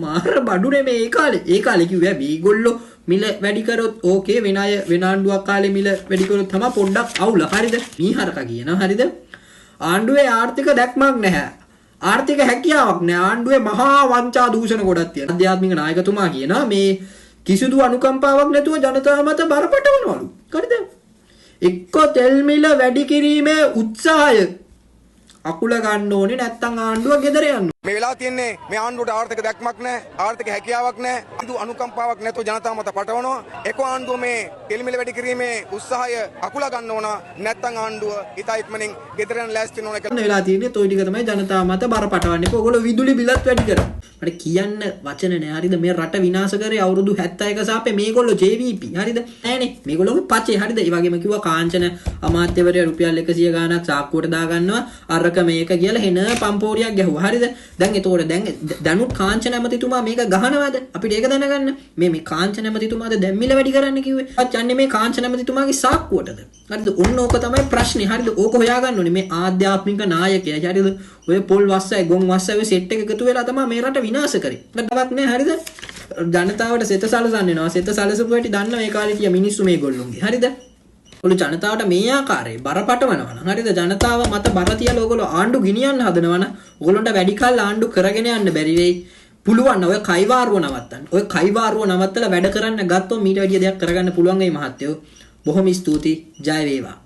මාර බඩුනේ මේ ඒ කාලේ කිව්වා මේගොල්ලෝ මිල වැඩි කරොත් ඕකේ වෙන අය වෙන ආණ්ඩුවක් කාලේ මිල වැඩි කරොත් තමයි පොඩ්ඩක් අවුල. හරිද? මීහරක කියනවා. හරිද? ආණ්ඩුවේ ආර්ථික දැක්මක් නැහැ. ආර්ථික හැකියාවක් නැහැ. ආණ්ඩුවේ මහා වංචා දූෂණ ගොඩක් තියෙනවා. අධ්‍යාත්මික නායකතුමා කියනවා මේ කිසිදු අනුකම්පාවක් නැතුව ජනතාව මත බර පටවනවලු. හරිද? එක්ක තෙල් මිල වැඩි කිරීමේ උත්සාහය අකුල ගන්න ඕනේ නැත්නම් ආණ්ඩුව ගෙදර යන්න. මේ වෙලාව තියෙන්නේ මේ ආණ්ඩුවට ආර්ථික දැක්මක් නැහැ, ආර්ථික හැකියාවක් නැහැ, කිසිදු අනුකම්පාවක් නැතුව ජනතාව මත පටවනවා. එක ආණ්ඩුව මේ තෙල් මිල වැඩි කිරීමේ උත්සාහය අකුල ගන්න ඕන නැත්නම් ආණ්ඩුව ඉතා ඉක්මනින් ගෙදර යන ලෑස්ති වෙන ඕන කියලා. වෙලා තියෙන්නේ toy ටික තමයි ජනතාව මත බර පටවන්නේ. ඔයගොල්ලෝ විදුලි බිලත් වැඩි කරා. මට කියන්න වචන නෑ. හරිද? මේ රට විනාශ කරේ අවුරුදු 71 සාපේ මේගොල්ලෝ JVP. හරිද? නෑනේ. මේගොල්ලෝ පචේ. හරිද? ඒ වගේම කිව්වා කාංචන අමාත්‍යවරයා රුපියල් 100 ගාණක් සාක්කුවට දා ගන්නවා. අරක මේක කියලා හෙන පම්පෝරියක් ගැහුවා. හරිද? දැන් ඒතකොට දැනුත් කාංචන ඇමතිතුමා මේක ගහනවාද? අපිට ඒක දැනගන්න. මේ කාංචන ඇමතිතුමාද දැන් මිල වැඩි කරන්න කිව්වේ. අපත් යන්නේ මේ කාංචන ඇමතිතුමාගේ සාක්කුවටද? හරිද? ඔන්න ඕක තමයි ප්‍රශ්නේ. හරිද? ඕක හොයාගන්න ඕනේ. මේ ආධ්‍යාත්මික නායකයා. හරිද? ඔය පොල් වස්සයි ගොන් වස්සයි සෙට් එක එකතු වෙලා තමයි මේ රට විනාශ කරේ. බඩක් නෑ. හරිද? ජනතාවට සෙත සලසන්නේ නවා. සෙත සලසපු හැටි දන්න මේ කාලේ තියා මිනිස්සු මේගොල්ලෝගේ. හරිද? ඔලු ජනතාවට මේ ආකාරයේ බර පටවනවා නම් හරිද? ජනතාව මත බර තියලා ඕගොල්ලෝ ආණ්ඩු ගෙනියන්න හදනවා නම් ඕගොල්ලන්ට වැඩි කල් ආණ්ඩු කරගෙන යන්න බැරි වෙයි. පුළුවන් ඔය කයිවාරුව නවත්තන්න. ඔය කයිවාරුව නවත්තලා වැඩ කරන්න ගත්තොත් මීට වැඩිය දෙයක් කරගන්න පුළුවන් වෙයි මහත්තයෝ. බොහොම ස්තුතියි. ජය වේවා.